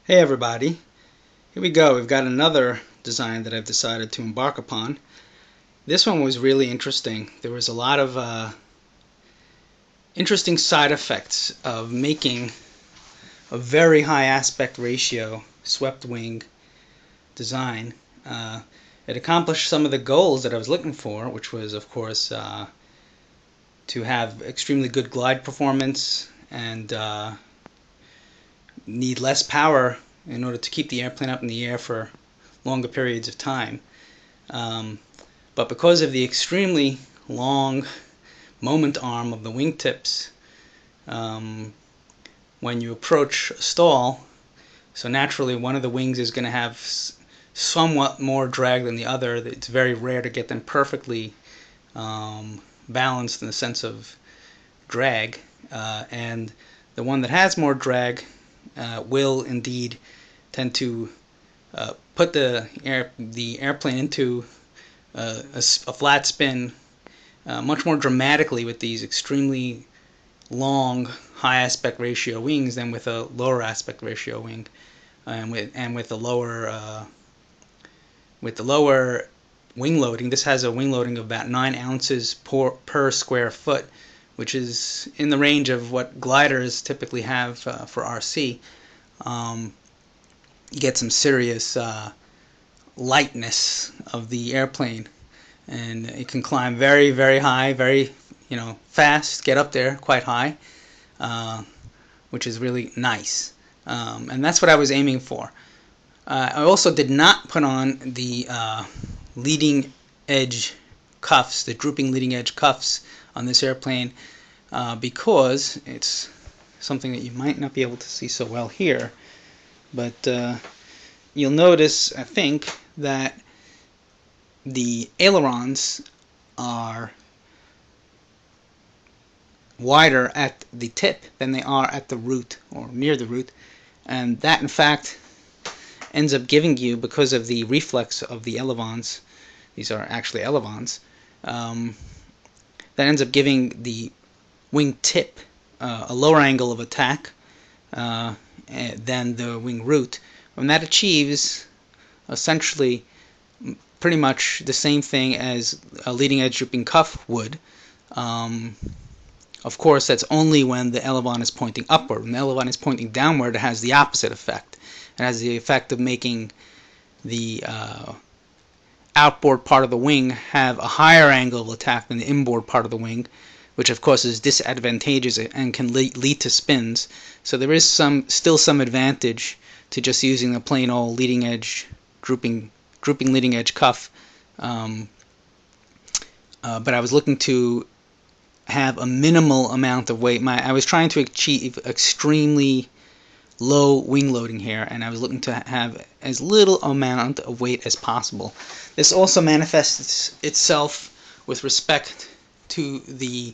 Hey everybody, here we go. We've got another design that I've decided to embark upon. This one was really interesting. There was a lot of interesting side effects of making a very high aspect ratio swept wing design. It accomplished some of the goals that I was looking for, which was of course to have extremely good glide performance and need less power in order to keep the airplane up in the air for longer periods of time. But because of the extremely long moment arm of the wingtips, when you approach a stall, so naturally one of the wings is going to have somewhat more drag than the other. It's very rare to get them perfectly balanced in the sense of drag, and the one that has more drag will indeed tend to put the airplane into a flat spin much more dramatically with these extremely long high aspect ratio wings than with a lower aspect ratio wing, and with the lower wing loading. This has a wing loading of about 9 ounces per square foot, which is in the range of what gliders typically have for RC. You get some serious lightness of the airplane, and it can climb very, very high, very fast, get up there quite high, which is really nice. And that's what I was aiming for. I also did not put on the leading edge cuffs, the drooping leading edge cuffs on this airplane, because it's something that you might not be able to see so well here, but you'll notice, I think, that the ailerons are wider at the tip than they are at the root or near the root, and that in fact ends up giving you, because of the reflex of the elevons, these are actually elevons, that ends up giving the wing tip a lower angle of attack than the wing root, and that achieves essentially pretty much the same thing as a leading edge drooping cuff would. Of course, that's only when the elevon is pointing upward. When the elevon is pointing downward, it has the opposite effect. It has the effect of making the outboard part of the wing have a higher angle of attack than the inboard part of the wing, which of course is disadvantageous and can lead to spins. So there is still some advantage to just using the plain old leading edge drooping leading edge cuff, but I was looking to have a minimal amount of weight. I was trying to achieve extremely low wing loading here, and I was looking to have as little amount of weight as possible. This also manifests itself with respect to the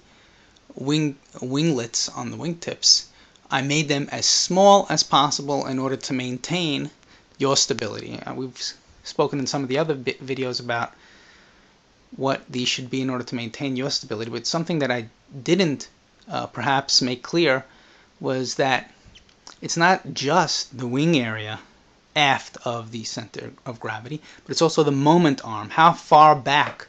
winglets on the wingtips. I made them as small as possible in order to maintain yaw stability. We've spoken in some of the other videos about what these should be in order to maintain yaw stability, but something that I didn't perhaps make clear was that it's not just the wing area aft of the center of gravity, but it's also the moment arm, how far back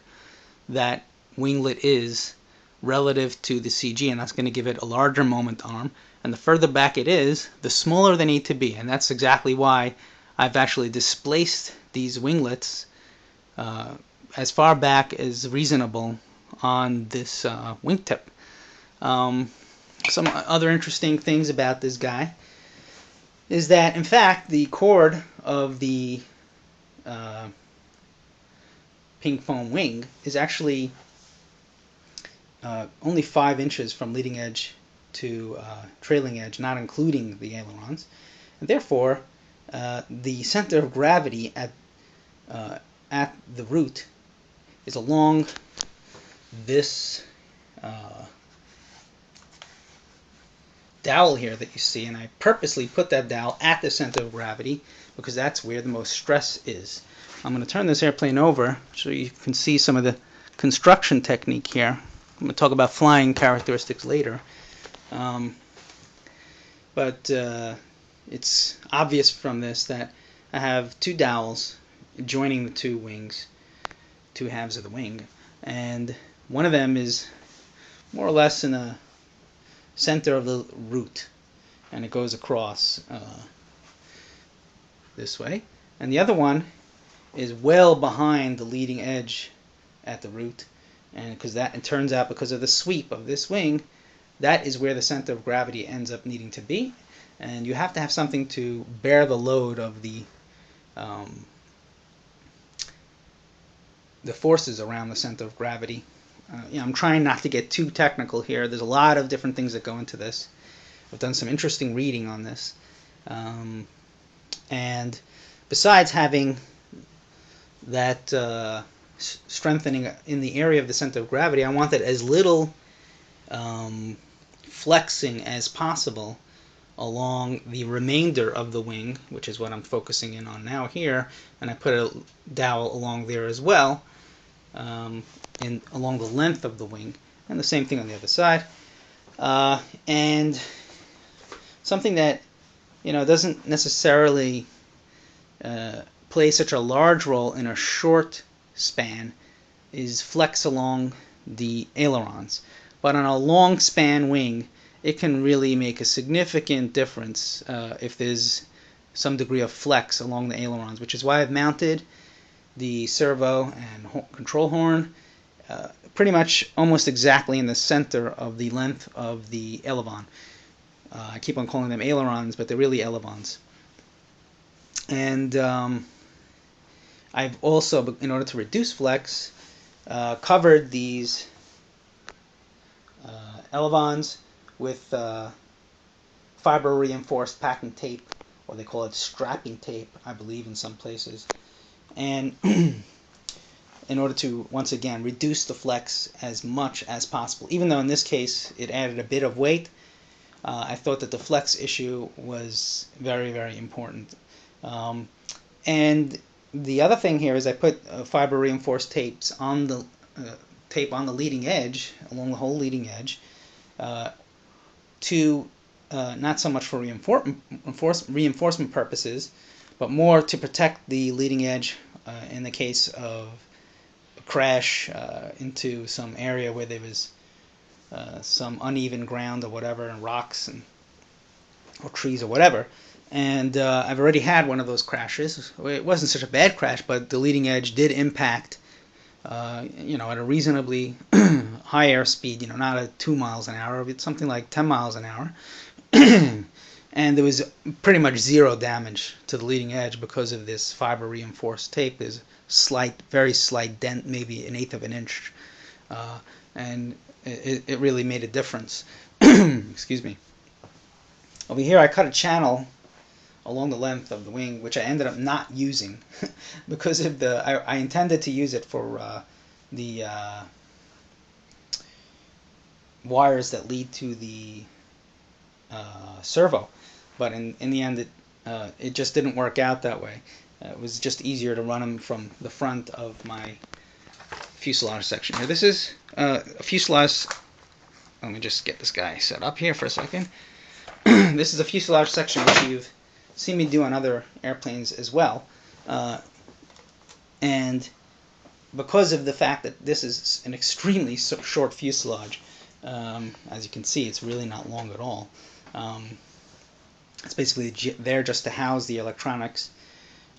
that winglet is relative to the CG, and that's going to give it a larger moment arm. And the further back it is, the smaller they need to be, and that's exactly why I've actually displaced these winglets as far back as reasonable on this wingtip. Some other interesting things about this guy is that, in fact, the chord of the pink foam wing is actually only 5 inches from leading edge to trailing edge, not including the ailerons, and therefore the center of gravity at the root is along this dowel here that you see, and I purposely put that dowel at the center of gravity because that's where the most stress is. I'm going to turn this airplane over so you can see some of the construction technique here. I'm going to talk about flying characteristics later. But it's obvious from this that I have two dowels joining the two wings, two halves of the wing, and one of them is more or less in the center of the root, and it goes across this way, and the other one is well behind the leading edge at the root, and because that, it turns out, because of the sweep of this wing, that is where the center of gravity ends up needing to be, and you have to have something to bear the load of the forces around the center of gravity. I'm trying not to get too technical here. There's a lot of different things that go into this. I've done some interesting reading on this. And besides having that strengthening in the area of the center of gravity, I wanted as little flexing as possible along the remainder of the wing, which is what I'm focusing in on now here, and I put a dowel along there as well, along the length of the wing, and the same thing on the other side. And something that doesn't necessarily play such a large role in a short span is flex along the ailerons, but on a long span wing, it can really make a significant difference if there's some degree of flex along the ailerons, which is why I've mounted the servo and control horn pretty much almost exactly in the center of the length of the elevon. I keep on calling them ailerons, but they're really elevons. And I've also, in order to reduce flex, covered these elevons with fiber reinforced packing tape, or they call it strapping tape, I believe, in some places. And in order to, once again, reduce the flex as much as possible. Even though in this case it added a bit of weight, I thought that the flex issue was very, very important. And the other thing here is I put fiber reinforced tapes on the tape on the leading edge, along the whole leading edge, to not so much for reinforcement purposes, but more to protect the leading edge in the case of a crash into some area where there was some uneven ground or whatever, and rocks or trees or whatever. And I've already had one of those crashes. It wasn't such a bad crash, but the leading edge did impact at a reasonably high airspeed, not at 2 miles an hour, but something like 10 miles an hour. And there was pretty much zero damage to the leading edge because of this fiber reinforced tape. There's a very slight dent, maybe 1/8 of an inch, and it really made a difference. Excuse me. Over here I cut a channel along the length of the wing, which I ended up not using because of I intended to use it for the wires that lead to the servo, but in the end it just didn't work out that way. It was just easier to run them from the front of my fuselage section here. This is a fuselage. Let me just get this guy set up here for a second. This is a fuselage section which you've seen me do on other airplanes as well, and because of the fact that this is an extremely short fuselage, as you can see, it's really not long at all. It's basically there just to house the electronics.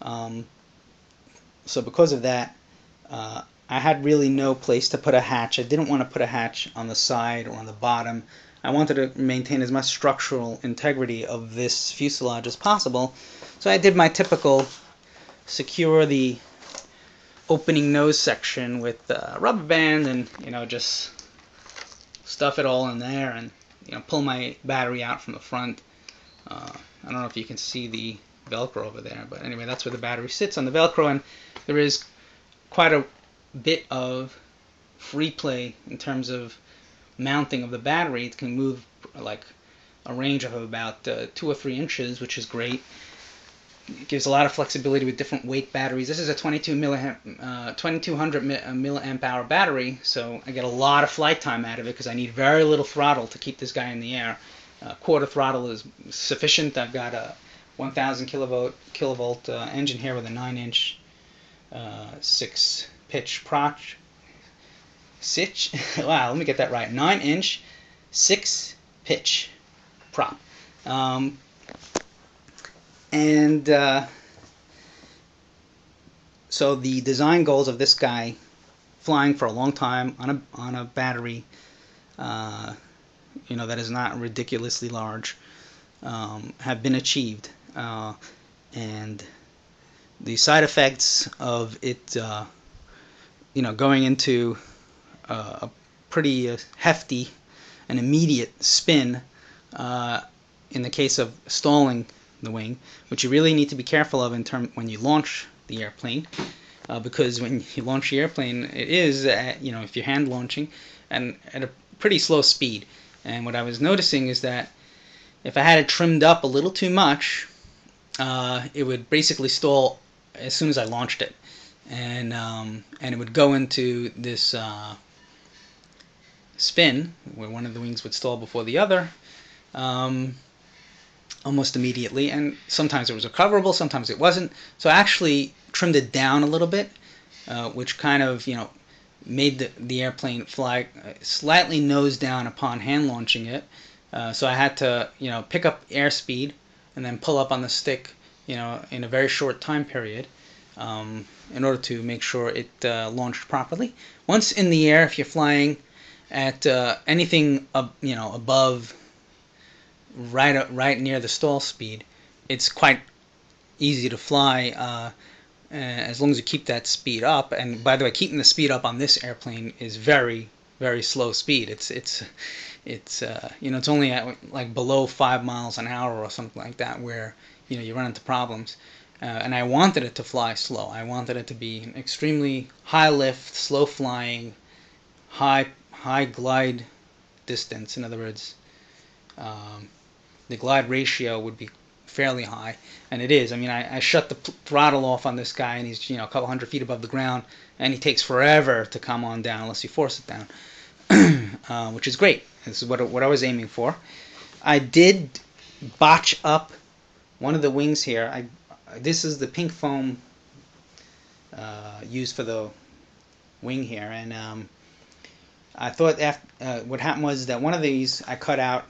So because of that, I had really no place to put a hatch. I didn't want to put a hatch on the side or on the bottom. I wanted to maintain as much structural integrity of this fuselage as possible. So I did my typical secure the opening nose section with rubber band and just stuff it all in there, and pull my battery out from the front. I don't know if you can see the Velcro over there, but anyway, that's where the battery sits on the Velcro, and there is quite a bit of free play in terms of mounting of the battery. It can move like a range of about 2 or 3 inches, which is great. It gives a lot of flexibility with different weight batteries. This is a 2200 milliamp hour battery, so I get a lot of flight time out of it because I need very little throttle to keep this guy in the air. Quarter throttle is sufficient. I've got a 1000 kilovolt engine here with a 9-inch 6-pitch prop. Wow, let me get that right. 9-inch 6-pitch prop. So the design goals of this guy, flying for a long time on a battery, that is not ridiculously large, have been achieved, and the side effects of it, going into a pretty hefty and immediate spin, in the case of stalling the wing, which you really need to be careful of when you launch the airplane, because when you launch the airplane, it is if you're hand launching and at a pretty slow speed. And what I was noticing is that if I had it trimmed up a little too much, it would basically stall as soon as I launched it, and it would go into this spin where one of the wings would stall before the other, almost immediately, and sometimes it was recoverable, sometimes it wasn't. So I actually trimmed it down a little bit, which kind of made the airplane fly slightly nose down upon hand launching it. So I had to pick up airspeed and then pull up on the stick in a very short time period, in order to make sure it launched properly. Once in the air, if you're flying at anything above right near the stall speed, it's quite easy to fly, as long as you keep that speed up. And by the way, keeping the speed up on this airplane is very, very slow speed. It's only at like below 5 miles an hour or something like that where you run into problems. And I wanted it to fly slow. I wanted it to be an extremely high lift, slow flying, high glide distance. In other words, the glide ratio would be fairly high, and it is. I mean, I shut the throttle off on this guy, and he's a couple hundred feet above the ground, and he takes forever to come on down unless you force it down, which is great. This is what I was aiming for. I did botch up one of the wings here. This is the pink foam used for the wing here, and I thought what happened was that one of these I cut out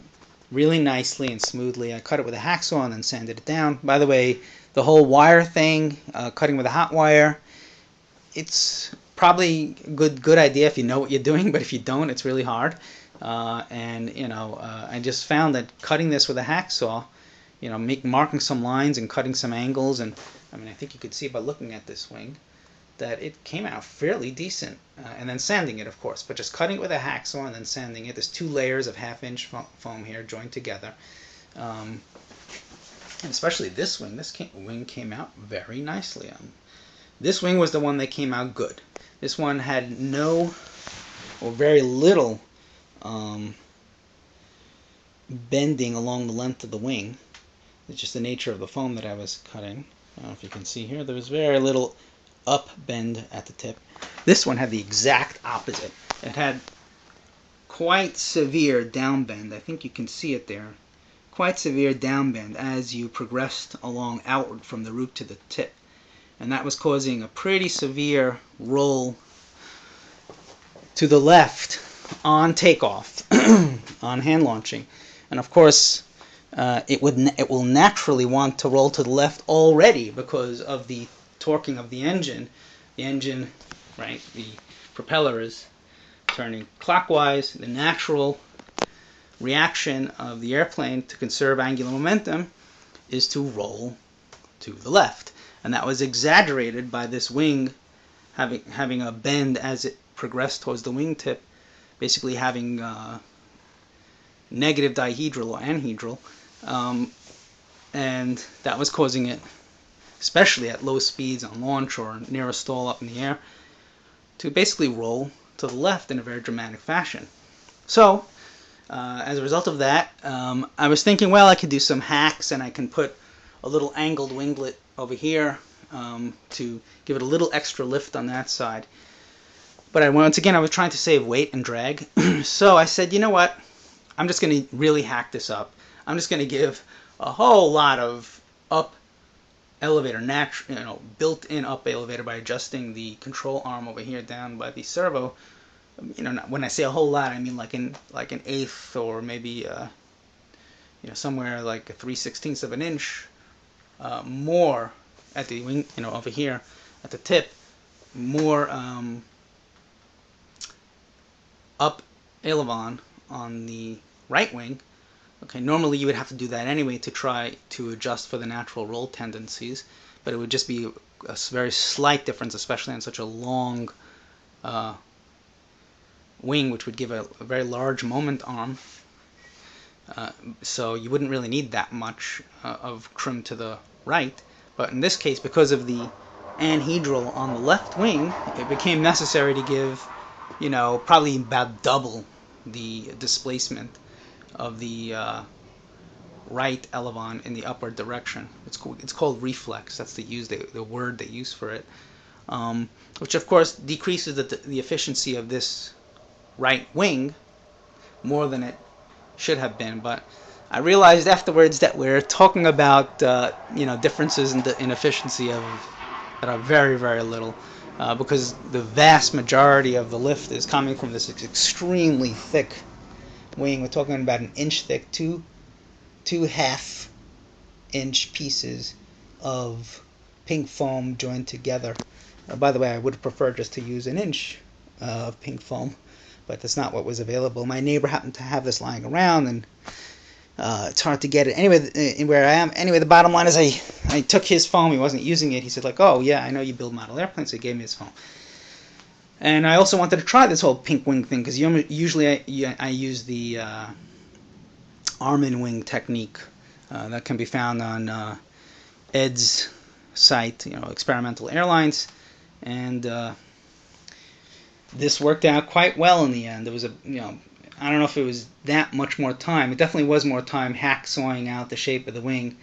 really nicely and smoothly. I cut it with a hacksaw and then sanded it down. By the way, the whole wire thing, cutting with a hot wire, it's probably a good idea if you know what you're doing, but if you don't, it's really hard. I just found that cutting this with a hacksaw, marking some lines and cutting some angles, and I think you could see by looking at this wing that it came out fairly decent. And then sanding it, of course, but just cutting it with a hacksaw and then sanding it. There's 2 layers of 1/2-inch foam here joined together. And especially this wing. This wing came out very nicely. This wing was the one that came out good. This one had no or very little bending along the length of the wing. It's just the nature of the foam that I was cutting. I don't know if you can see here. There was very little up bend at the tip. This one had the exact opposite. It had quite severe down bend. I think you can see it there. Quite severe down bend as you progressed along outward from the root to the tip. And that was causing a pretty severe roll to the left on takeoff, on hand launching. And of course, it will naturally want to roll to the left already because of the torquing of the engine. The engine, right, the propeller is turning clockwise. The natural reaction of the airplane to conserve angular momentum is to roll to the left. And that was exaggerated by this wing having a bend as it progressed towards the wingtip, basically having negative dihedral or anhedral, and that was causing it, especially at low speeds on launch or near a stall up in the air, to basically roll to the left in a very dramatic fashion. So, as a result of that, I was thinking, well, I could do some hacks and I can put a little angled winglet over here to give it a little extra lift on that side. But once again, I was trying to save weight and drag. So I said, you know what? I'm just going to really hack this up. I'm just going to give a whole lot of up elevator, built-in up elevator by adjusting the control arm over here down by the servo. When I say a whole lot, I mean like an eighth, or maybe somewhere like a 3/16 of an inch more at the wing, over here at the tip, more up aileron on the right wing. Okay, normally you would have to do that anyway to try to adjust for the natural roll tendencies, but it would just be a very slight difference, especially on such a long wing, which would give a very large moment arm. So you wouldn't really need that much of trim to the right. But in this case, because of the anhedral on the left wing, it became necessary to give, probably about double the displacement of the right elevon in the upward direction. It's called reflex. That's the word they use for it, which of course decreases the efficiency of this right wing more than it should have been. But I realized afterwards that we're talking about differences in efficiency that are very, very little, because the vast majority of the lift is coming from this extremely thick wing. We're talking about an inch thick, two half-inch pieces of pink foam joined together. By the way, I would have preferred just to use an inch of pink foam, but that's not what was available. My neighbor happened to have this lying around, and it's hard to get it. Anyway, where I am. Anyway, the bottom line is I took his foam. He wasn't using it. He said, like, oh, yeah, I know you build model airplanes, so he gave me his foam. And I also wanted to try this whole pink wing thing, because usually I use the Armin wing technique that can be found on Ed's site, Experimental Airlines, and this worked out quite well in the end. There was I don't know if it was that much more time. It definitely was more time hacksawing out the shape of the wing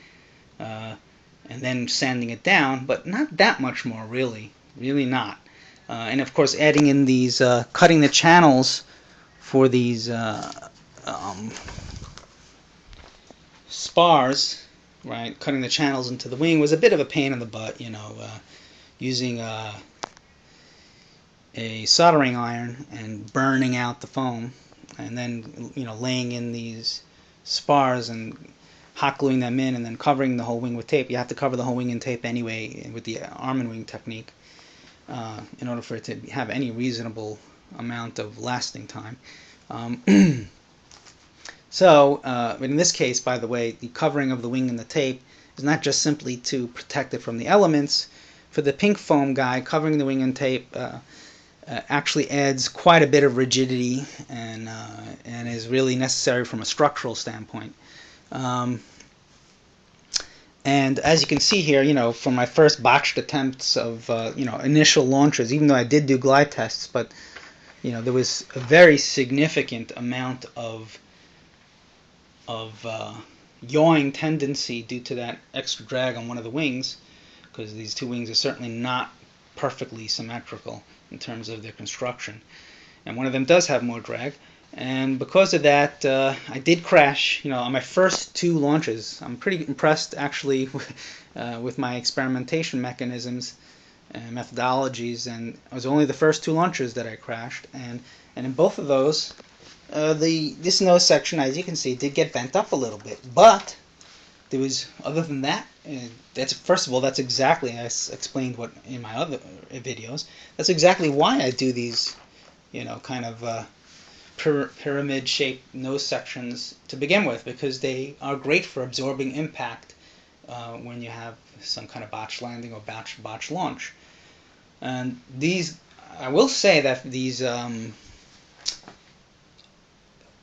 and then sanding it down, but not that much more, really not. And of course, adding in these, cutting the channels for these spars, right? Cutting the channels into the wing was a bit of a pain in the butt, using a soldering iron and burning out the foam, and then laying in these spars and hot gluing them in, and then covering the whole wing with tape. You have to cover the whole wing in tape anyway with the Armin wing technique in order for it to have any reasonable amount of lasting time. But in this case, by the way, the covering of the wing in the tape is not just simply to protect it from the elements. For the pink foam guy, covering the wing in tape actually adds quite a bit of rigidity and is really necessary from a structural standpoint. And as you can see here, from my first botched attempts of initial launches, even though I did do glide tests, but there was a very significant amount of yawing tendency due to that extra drag on one of the wings, because these two wings are certainly not perfectly symmetrical in terms of their construction, and one of them does have more drag. And because of that, I did crash, on my first two launches. I'm pretty impressed, actually, with my experimentation mechanisms and methodologies, and it was only the first two launches that I crashed, and in both of those, this nose section, as you can see, did get bent up a little bit, but there was, other than that, first of all, that's exactly, as explained in my other videos, that's exactly why I do these, kind of pyramid-shaped nose sections to begin with, because they are great for absorbing impact when you have some kind of botched landing or botched launch. And these, I will say that these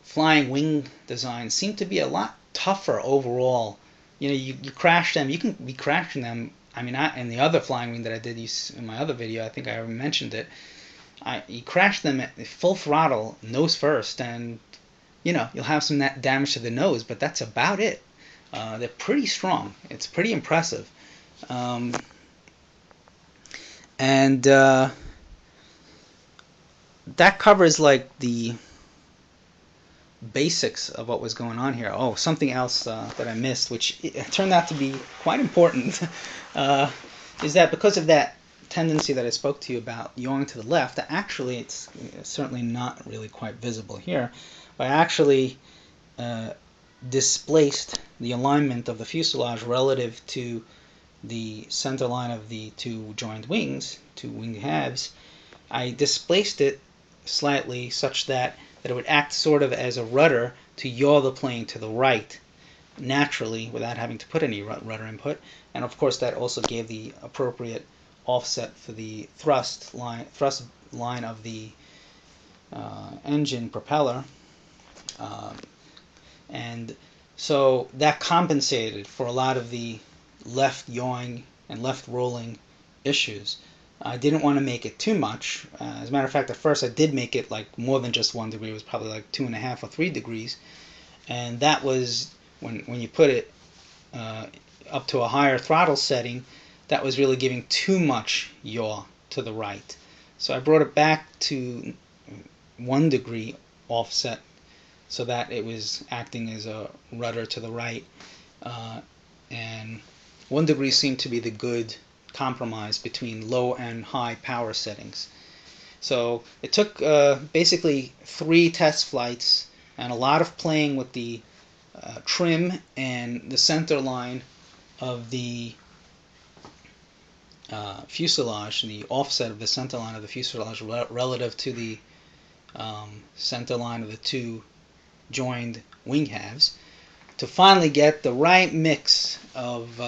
flying wing designs seem to be a lot tougher overall. You crash them, you can be crashing them. I mean, in the other flying wing that I did use in my other video, I think I already mentioned it, you crash them at full throttle, nose first, and you'll have some damage to the nose, but that's about it. They're pretty strong. It's pretty impressive. And that covers like the basics of what was going on here. Oh, something else that I missed, which it turned out to be quite important, is that because of that tendency that I spoke to you about yawing to the left, actually it's certainly not really quite visible here, but I actually displaced the alignment of the fuselage relative to the center line of the two joined wings, two wing halves. I displaced it slightly such that it would act sort of as a rudder to yaw the plane to the right naturally without having to put any rudder input. And of course that also gave the appropriate offset for the thrust line of the engine propeller. And so that compensated for a lot of the left yawing and left rolling issues. I didn't want to make it too much. As a matter of fact, at first I did make it like more than just 1 degree. It was probably like 2.5 or 3 degrees. And that was when you put it up to a higher throttle setting, that was really giving too much yaw to the right. So I brought it back to 1 degree offset so that it was acting as a rudder to the right. And 1 degree seemed to be the good compromise between low and high power settings. So it took basically 3 test flights and a lot of playing with the trim and the center line of the fuselage, the offset of the center line of the fuselage relative to the center line of the two joined wing halves, to finally get the right mix of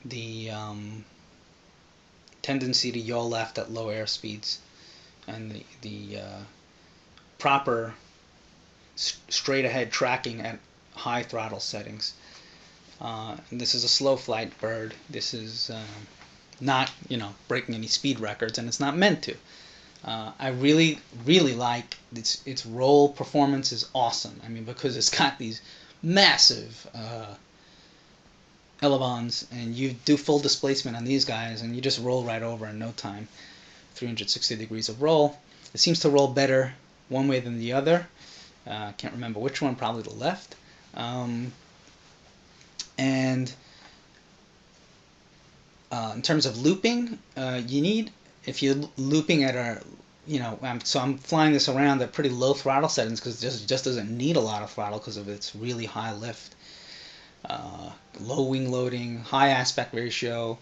the tendency to yaw left at low air speeds and the proper straight ahead tracking at high throttle settings. And this is a slow flight bird. This is not, breaking any speed records, and it's not meant to. I really like its roll performance is awesome. I mean, because it's got these massive elevons, and you do full displacement on these guys, and you just roll right over in no time. 360 degrees of roll. It seems to roll better one way than the other. I can't remember which one, probably the left. And in terms of looping, you need, if you're looping at a, so I'm flying this around at pretty low throttle settings because it just doesn't need a lot of throttle because of its really high lift. Low wing loading, high aspect ratio,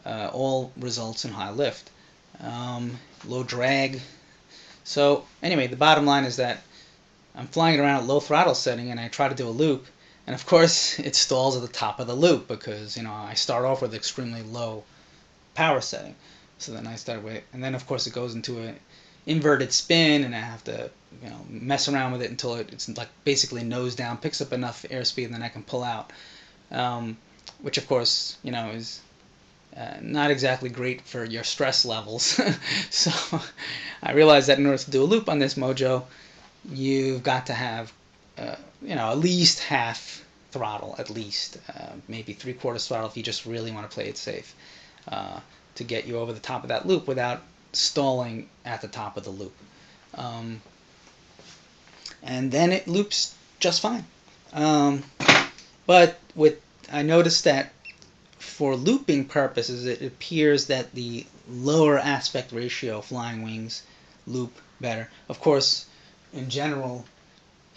all results in high lift. Low drag. So anyway, the bottom line is that I'm flying it around at low throttle setting and I try to do a loop, and of course it stalls at the top of the loop because I start off with extremely low power setting. So then I start with, and then of course it goes into an inverted spin, and I have to mess around with it until it's like basically nose down, picks up enough airspeed, and then I can pull out, which of course is not exactly great for your stress levels. So I realized that in order to do a loop on this Mojo, you've got to have at least half throttle, at least maybe 3/4 throttle if you just really want to play it safe, to get you over the top of that loop without stalling at the top of the loop. And then it loops just fine. But I noticed that for looping purposes, it appears that the lower aspect ratio flying wings loop better. Of course, in general,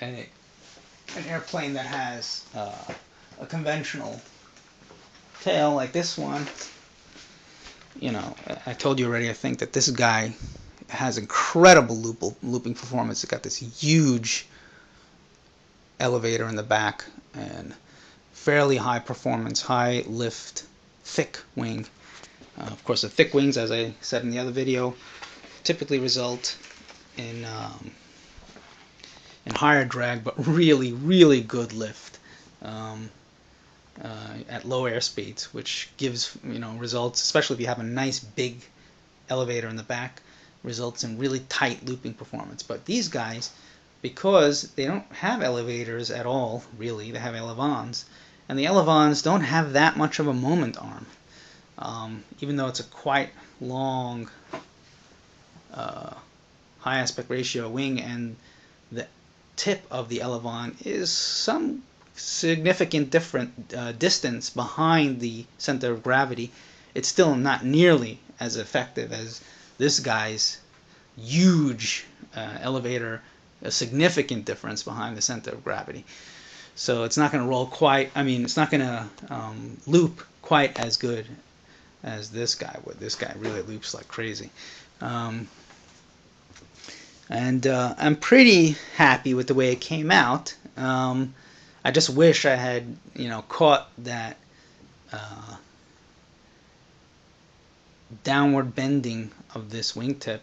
an airplane that has a conventional tail like this one, I told you already, I think that this guy has incredible looping performance. It's got this huge elevator in the back and fairly high performance, high lift, thick wing. Of course, the thick wings, as I said in the other video, typically result in higher drag, but really good lift at low air speeds, which gives results, especially if you have a nice big elevator in the back, results in really tight looping performance. But these guys, because they don't have elevators at all, really, they have elevons, and the elevons don't have that much of a moment arm, even though it's a quite long high aspect ratio wing, and the tip of the elevon is some significant different distance behind the center of gravity, it's still not nearly as effective as this guy's huge elevator, a significant difference behind the center of gravity. So it's not going to roll quite, I mean, it's not going to loop quite as good as this guy would. This guy really loops like crazy. And I'm pretty happy with the way it came out. I just wish I had, caught that downward bending of this wingtip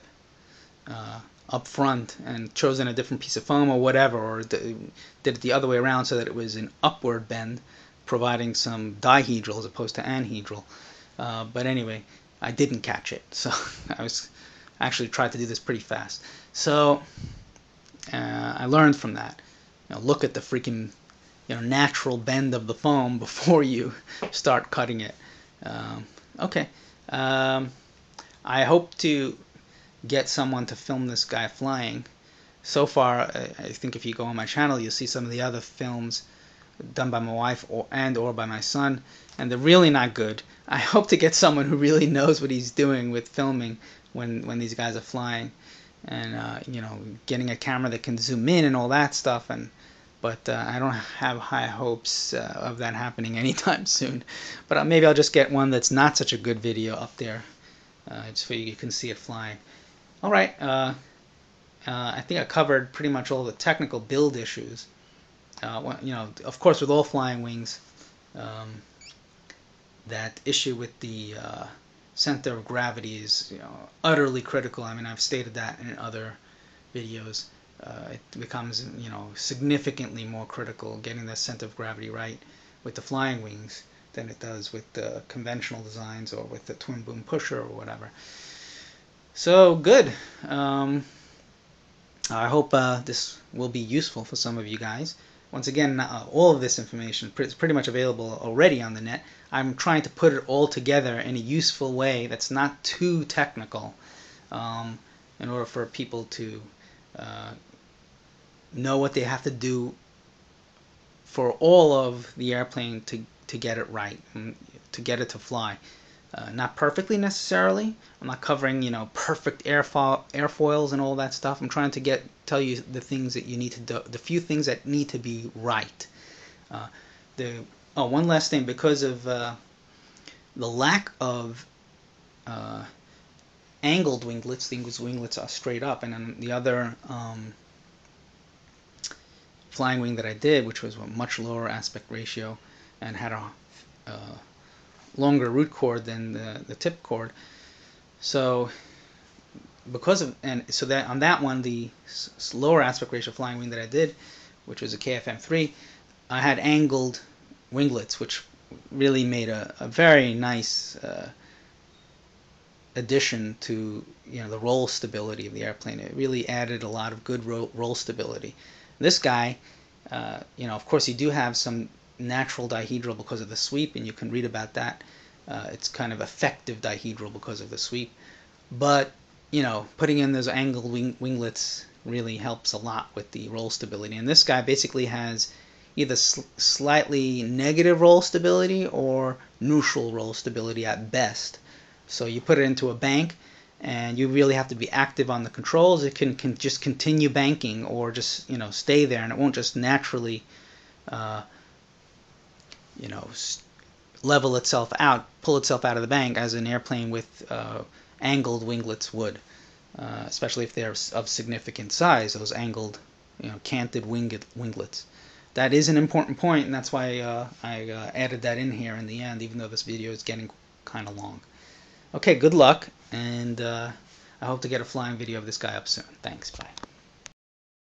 up front and chosen a different piece of foam or whatever, or did it the other way around so that it was an upward bend, providing some dihedral as opposed to anhedral. But anyway, I didn't catch it, so I actually tried to do this pretty fast. So I learned from that. Look at the freaking natural bend of the foam before you start cutting it. Okay. I hope to get someone to film this guy flying. So far, I think if you go on my channel, you'll see some of the other films done by my wife or by my son, and they're really not good. I hope to get someone who really knows what he's doing with filming when these guys are flying, and getting a camera that can zoom in and all that stuff. But I don't have high hopes of that happening anytime soon. But maybe I'll just get one that's not such a good video up there, just so you can see it flying. All right. I think I covered pretty much all the technical build issues. Of course, with all flying wings, that issue with the center of gravity is utterly critical. I mean, I've stated that in other videos. It becomes significantly more critical getting the center of gravity right with the flying wings than it does with the conventional designs or with the twin boom pusher or whatever. So good. I hope this will be useful for some of you guys. Once again, all of this information is pretty much available already on the net. I'm trying to put it all together in a useful way that's not too technical, in order for people to know what they have to do for all of the airplane to get it right, and to get it to fly. Not perfectly necessarily. I'm not covering perfect airfoils and all that stuff. I'm trying to tell you the things that you need to do, the few things that need to be right. One last thing, because of the lack of angled winglets, these winglets are straight up, and then the other flying wing that I did, which was a much lower aspect ratio and had a longer root chord than the tip chord. So that on that one, the lower aspect ratio flying wing that I did, which was a KFM3, I had angled winglets, which really made a very nice addition to the roll stability of the airplane. It really added a lot of good roll stability. This guy, of course, you do have some natural dihedral because of the sweep, and you can read about that. It's kind of effective dihedral because of the sweep, but putting in those angled winglets really helps a lot with the roll stability. And this guy basically has either slightly negative roll stability or neutral roll stability at best. So you put it into a bank, and you really have to be active on the controls. It can just continue banking, or just stay there, and it won't just naturally level itself out, pull itself out of the bank as an airplane with angled winglets would, especially if they're of significant size, those angled, canted winglets. That is an important point, and that's why I added that in here in the end, even though this video is getting kind of long. Okay, good luck, and I hope to get a flying video of this guy up soon. Thanks, bye.